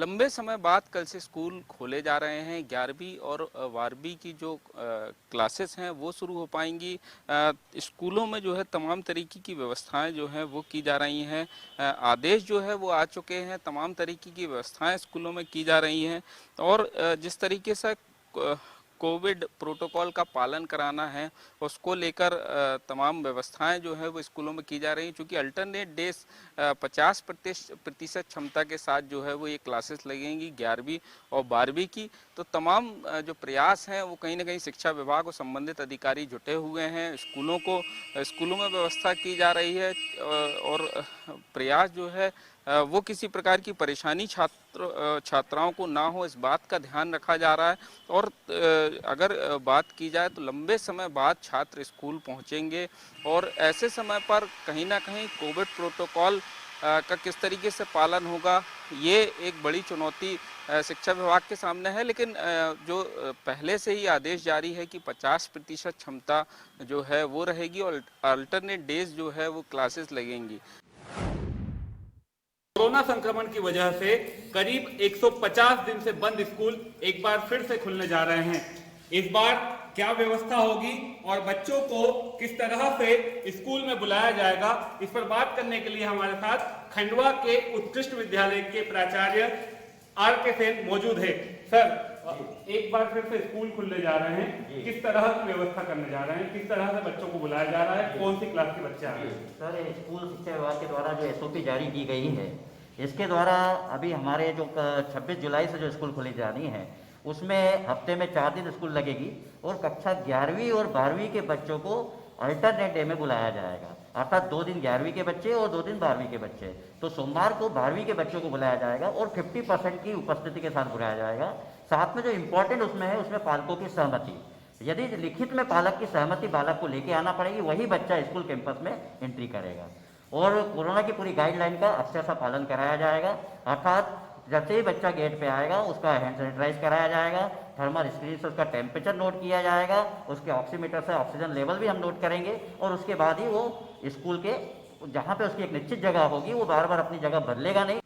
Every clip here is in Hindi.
लंबे समय बाद कल से स्कूल खोले जा रहे हैं। 11वीं और 12वीं की जो क्लासेस हैं वो शुरू हो पाएंगी। स्कूलों में जो है तमाम तरीके की व्यवस्थाएं जो हैं वो की जा रही हैं। आदेश जो है वो आ चुके हैं, तमाम तरीके की व्यवस्थाएं स्कूलों में की जा रही हैं। और जिस तरीके से कोविड प्रोटोकॉल का पालन कराना है उसको लेकर तमाम व्यवस्थाएं जो है वो स्कूलों में की जा रही हैं। चूँकि अल्टरनेट डेज 50% क्षमता के साथ जो है वो ये क्लासेस लगेंगी 11वीं और 12वीं की। तो तमाम जो प्रयास हैं वो कहीं ना कहीं शिक्षा विभाग और संबंधित अधिकारी जुटे हुए हैं। स्कूलों में व्यवस्था की जा रही है और प्रयास जो है वो किसी प्रकार की परेशानी छात्राओं को ना हो इस बात का ध्यान रखा जा रहा है। और अगर बात की जाए तो लंबे समय बाद छात्र स्कूल पहुंचेंगे और ऐसे समय पर कहीं ना कहीं कोविड प्रोटोकॉल का किस तरीके से पालन होगा, ये एक बड़ी चुनौती शिक्षा विभाग के सामने है। लेकिन जो पहले से ही आदेश जारी है कि 50% क्षमता जो है वो रहेगी और अल्टरनेट डेज जो है वो क्लासेस लगेंगी। कोरोना संक्रमण की वजह से करीब 150 दिन से बंद स्कूल एक बार फिर से खुलने जा रहे हैं। इस बार क्या व्यवस्था होगी और बच्चों को किस तरह से स्कूल में बुलाया जाएगा, इस पर बात करने के लिए हमारे साथ खंडवा के उत्कृष्ट विद्यालय के प्राचार्य आर.के. सेन मौजूद है। सर, एक बार फिर से स्कूल खुलने जा रहे हैं, किस तरह की व्यवस्था करने जा रहे हैं, किस तरह से बच्चों को बुलाया जा रहा है, कौन सी क्लास के बच्चे आ रहे हैं? सर, स्कूल शिक्षा विभाग के द्वारा जो SOP जारी की गई है, इसके द्वारा अभी हमारे जो 26 जुलाई से जो स्कूल खुली जानी है उसमें हफ्ते में 4 दिन स्कूल लगेगी और कक्षा 11वीं और 12वीं के बच्चों को अल्टरनेट डे में बुलाया जाएगा। अर्थात 2 दिन 11वीं के बच्चे और 2 दिन 12वीं के बच्चे। तो सोमवार को 12वीं के बच्चों को बुलाया जाएगा और 50% की उपस्थिति के साथ बुलाया जाएगा। साथ में जो इम्पोर्टेंट उसमें है, उसमें पालकों की सहमति। यदि लिखित में पालक की सहमति बालक को लेके आना पड़ेगी, वही बच्चा स्कूल कैंपस में एंट्री करेगा। और कोरोना की पूरी गाइडलाइन का अक्षर सा पालन कराया जाएगा। अर्थात जैसे ही बच्चा गेट पे आएगा उसका हैंड सैनिटाइज कराया जाएगा, थर्मल स्क्रीन से उसका टेम्परेचर नोट किया जाएगा, उसके ऑक्सीमीटर से ऑक्सीजन लेवल भी हम नोट करेंगे और उसके बाद ही वो स्कूल के जहाँ पे उसकी एक निश्चित जगह होगी वो बार बार अपनी जगह बदलेगा नहीं।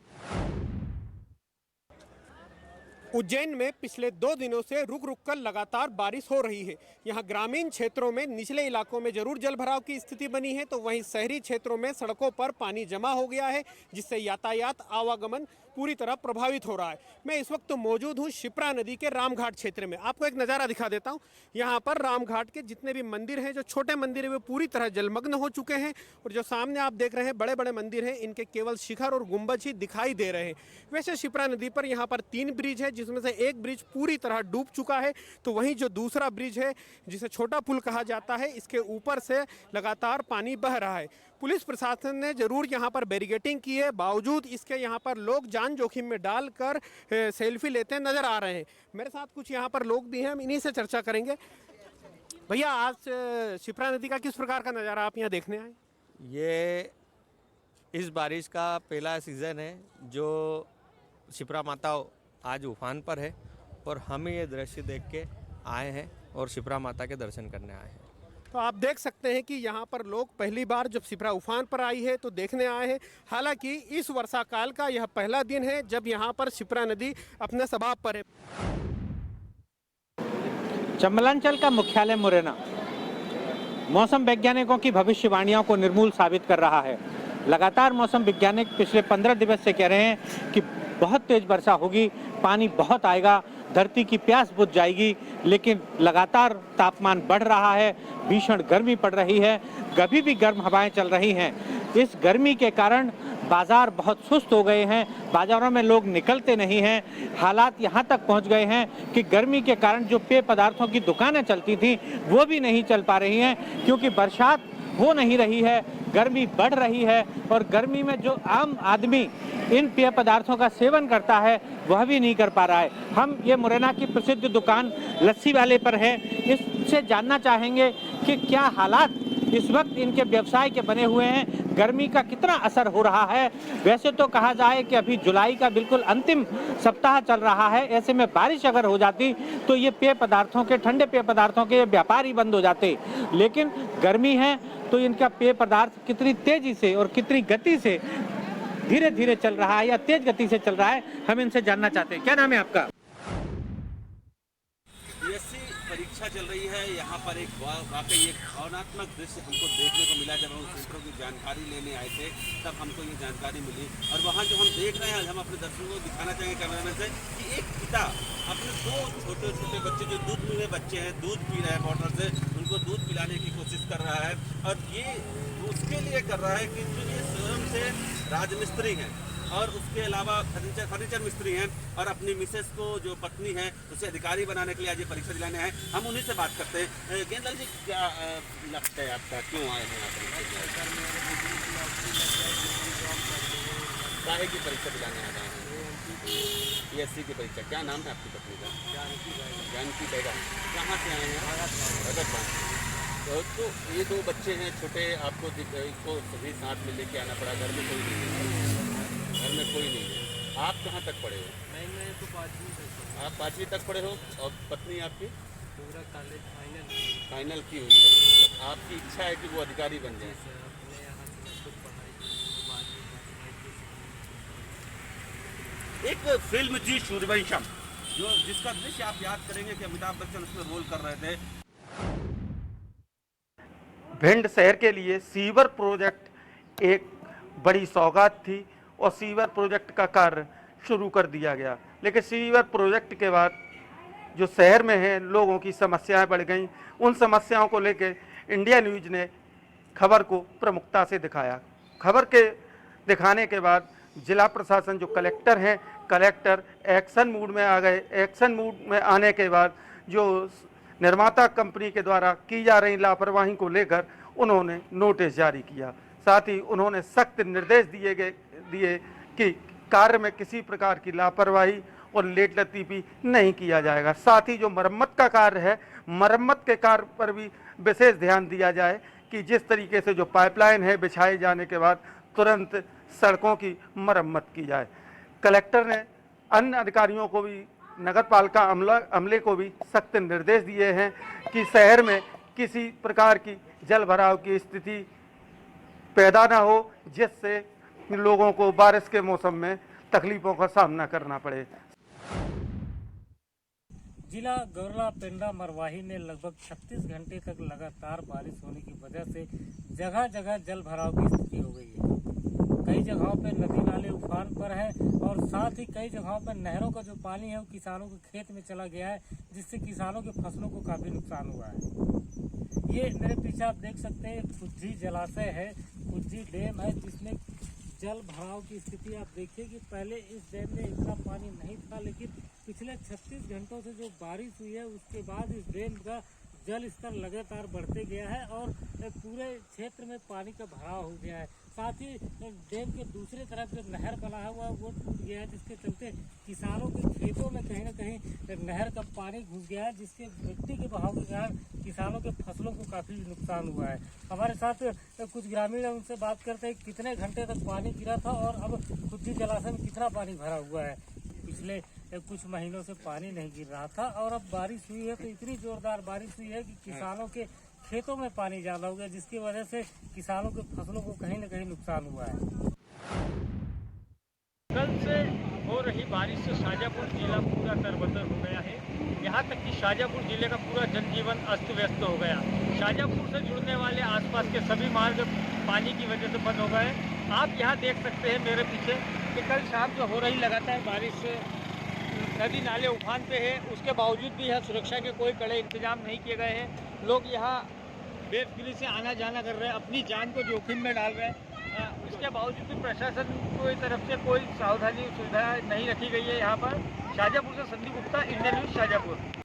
उज्जैन में पिछले 2 दिनों से रुक रुक कर लगातार बारिश हो रही है। यहाँ ग्रामीण क्षेत्रों में निचले इलाकों में जरूर जल भराव की स्थिति बनी है, तो वहीं शहरी क्षेत्रों में सड़कों पर पानी जमा हो गया है, जिससे यातायात आवागमन पूरी तरह प्रभावित हो रहा है। मैं इस वक्त मौजूद हूँ शिप्रा नदी के रामघाट क्षेत्र में। आपको एक नज़ारा दिखा देता हूँ। यहाँ पर रामघाट के जितने भी मंदिर हैं, जो छोटे मंदिर हैं, वे पूरी तरह जलमग्न हो चुके हैं और जो सामने आप देख रहे हैं बड़े बड़े मंदिर हैं, इनके केवल शिखर और गुंबज ही दिखाई दे रहे हैं। वैसे शिप्रा नदी पर यहाँ पर 3 ब्रिज है, जिसमें से एक ब्रिज पूरी तरह डूब चुका है, तो वहीं जो दूसरा ब्रिज है जिसे छोटा पुल कहा जाता है, इसके ऊपर से लगातार पानी बह रहा है। पुलिस प्रशासन ने जरूर यहाँ पर बैरिकेडिंग की है, बावजूद इसके यहाँ पर लोग जान जोखिम में डालकर सेल्फी लेते नजर आ रहे हैं। मेरे साथ कुछ यहाँ पर लोग भी हैं, हम इन्हीं से चर्चा करेंगे। भैया, आज शिप्रा नदी का किस प्रकार का नज़ारा आप यहाँ देखने आए? ये इस बारिश का पहला सीज़न है जो शिप्रा माता आज उफान पर है और हम ये दृश्य देख के आए हैं और शिप्रा माता के दर्शन करने आए हैं। तो आप देख सकते हैं कि यहाँ पर लोग पहली बार जब शिप्रा उफान पर आई है तो देखने आए हैं। हालांकि इस वर्षा काल का यह पहला दिन है जब यहाँ पर शिप्रा नदी अपने स्वभाव पर है। चंबलांचल का मुख्यालय मुरैना मौसम वैज्ञानिकों की भविष्यवाणियों को निर्मूल साबित कर रहा है। लगातार मौसम वैज्ञानिक पिछले 15 दिवस से कह रहे हैं कि बहुत तेज वर्षा होगी, पानी बहुत आएगा, धरती की प्यास बुझ जाएगी, लेकिन लगातार तापमान बढ़ रहा है, भीषण गर्मी पड़ रही है, कभी भी गर्म हवाएं चल रही हैं। इस गर्मी के कारण बाजार बहुत सुस्त हो गए हैं, बाजारों में लोग निकलते नहीं हैं। हालात यहाँ तक पहुँच गए हैं कि गर्मी के कारण जो पेय पदार्थों की दुकानें चलती थी वो भी नहीं चल पा रही हैं, क्योंकि बरसात हो नहीं रही है, गर्मी बढ़ रही है और गर्मी में जो आम आदमी इन पेय पदार्थों का सेवन करता है वह भी नहीं कर पा रहा है। हम ये मुरैना की प्रसिद्ध दुकान लस्सी वाले पर है, इससे जानना चाहेंगे कि क्या हालात इस वक्त इनके व्यवसाय के बने हुए हैं, गर्मी का कितना असर हो रहा है। वैसे तो कहा जाए कि अभी जुलाई का बिल्कुल अंतिम सप्ताह चल रहा है, ऐसे में बारिश अगर हो जाती तो ये पेय पदार्थों के, ठंडे पेय पदार्थों के व्यापार ही बंद हो जाते, लेकिन गर्मी है तो इनका पेय पदार्थ कितनी तेजी से और कितनी गति से धीरे धीरे चल रहा है या तेज गति से चल रहा है, हम इनसे जानना चाहते हैं। क्या नाम है आपका? बीएससी परीक्षा चल रही है। यहाँ पर एक वाकई एक भावनात्मक दृश्य हमको देखने को मिला। जब हम छात्रों की जानकारी लेने आए थे तब हमको ये जानकारी मिली, और वहाँ जो हम देख रहे हैं, हम अपने दर्शकों को दिखाना चाहेंगे कैमरामैन से कि एक पिता अपने 2 छोटे छोटे बच्चे जो दूध पीने बच्चे हैं, दूध पी रहे हैं बॉटल से, उनको दूध पिलाने की कोशिश कर रहा है। और ये उसके लिए कर रहा है कि जो ये स्वयं से राजमिस्त्री हैं और उसके अलावा फर्नीचर मिस्त्री हैं, और अपनी मिसेस को जो पत्नी है उसे अधिकारी बनाने के लिए आज ये परीक्षा दिलाने हैं। हम उन्हीं से बात करते हैं। गेंदल जी, क्या लगता है आपका, क्यों आए हैं यहाँ पर? काहे की परीक्षा दिलाने आ रहे हैं? पीएससी की परीक्षा। क्या नाम है आपकी पत्नी का? जानकी बेगम। कहाँ से आए हैं? भगत। तो ये 2 बच्चे हैं छोटे, आपको इनको सभी साथ में लेके आना पड़ा। घर में कोई नहीं है? घर में कोई नहीं है। आप कहाँ तक पढ़े हो? मैं तो 5वीं तक। आप 5वीं तक पढ़े हो, और पत्नी आपकी पूरा कॉलेज फाइनल की हुई है। तो आपकी इच्छा है कि वो अधिकारी बन जाए? अपने यहाँ से खुद पढ़ाई एक फिल्म जी सूर्यवंशम, जिसका दृश्य आप याद करेंगे कि अमिताभ बच्चन उसमें रोल कर रहे थे। भिंड शहर के लिए सीवर प्रोजेक्ट एक बड़ी सौगात थी, और सीवर प्रोजेक्ट का कार्य शुरू कर दिया गया। लेकिन सीवर प्रोजेक्ट के बाद जो शहर में है लोगों की समस्याएं बढ़ गईं। उन समस्याओं को लेकर इंडिया न्यूज़ ने खबर को प्रमुखता से दिखाया। खबर के दिखाने के बाद जिला प्रशासन, जो कलेक्टर हैं, कलेक्टर एक्शन मूड में आ गए। एक्शन मूड में आने के बाद जो निर्माता कंपनी के द्वारा की जा रही लापरवाही को लेकर उन्होंने नोटिस जारी किया। साथ ही उन्होंने सख्त निर्देश दिए कि कार्य में किसी प्रकार की लापरवाही और लेट लतीफ़ी नहीं किया जाएगा। साथ ही जो मरम्मत का कार्य है, मरम्मत के कार्य पर भी विशेष ध्यान दिया जाए कि जिस तरीके से जो पाइपलाइन है बिछाए जाने के बाद तुरंत सड़कों की मरम्मत की जाए। कलेक्टर ने अन्य अधिकारियों को भी, नगर पालिका अमले को भी सख्त निर्देश दिए हैं कि शहर में किसी प्रकार की जल भराव की स्थिति पैदा ना हो, जिससे लोगों को बारिश के मौसम में तकलीफों का सामना करना पड़े। जिला गौरला पेंड्रा मरवाही में लगभग 36 घंटे तक लगातार बारिश होने की वजह से जगह जगह जल भराव की स्थिति हो गई है। कई जगहों पर नदी नाले उफान पर है, और साथ ही कई जगहों पर नहरों का जो पानी है वो किसानों के खेत में चला गया है, जिससे किसानों के फसलों को काफ़ी नुकसान हुआ है। ये मेरे पीछे आप देख सकते हैं, खुज्जी जलाशय है, खुज्जी डैम है, जिसमें जल भराव की स्थिति आप देखिए कि पहले इस डैम में इतना पानी नहीं था, लेकिन पिछले 36 घंटों से जो बारिश हुई है उसके बाद इस डैम का जल स्तर लगातार बढ़ते गया है और पूरे क्षेत्र में पानी का भराव हो गया है। साथ ही डैम के दूसरे तरफ जो नहर बना हुआ है वो टूट गया है, जिसके चलते किसानों के खेतों में कहीं ना कहीं नहर का पानी घुस गया है, जिसके मिट्टी के बहाव के कारण किसानों के फसलों को काफ़ी नुकसान हुआ है। हमारे साथ कुछ ग्रामीण हैं, उनसे बात करते हैं कितने घंटे तक पानी गिरा था और अब खुज्जी जलाशय में कितना पानी भरा हुआ है। पिछले कुछ महीनों से पानी नहीं गिर रहा था और अब बारिश हुई है तो इतनी जोरदार बारिश हुई है कि किसानों के खेतों में पानी ज़्यादा हो गया, जिसकी वजह से किसानों के फसलों को कहीं न कहीं नुकसान हुआ है। कल से हो रही बारिश से शाजापुर जिला पूरा तरबतर हो गया है। यहाँ तक कि शाजापुर जिले का पूरा जनजीवन अस्त व्यस्त हो गया। शाजापुर से जुड़ने वाले आसपास के सभी मार्ग पानी की वजह से बंद हो गए। आप यहाँ देख सकते हैं मेरे पीछे कि कल शाम जो हो रही लगातार बारिश से नदी नाले उफान पे है, उसके बावजूद भी यहाँ सुरक्षा के कोई कड़े इंतजाम नहीं किए गए हैं। लोग यहाँ बेफिक्री से आना जाना कर रहे हैं, अपनी जान को जोखिम में डाल रहे हैं। उसके बावजूद भी प्रशासन की तरफ से कोई सावधानी सुविधा नहीं रखी गई है। यहाँ पर शाजापुर से संदीप गुप्ता, इंडियन न्यूज़ शाजापुर।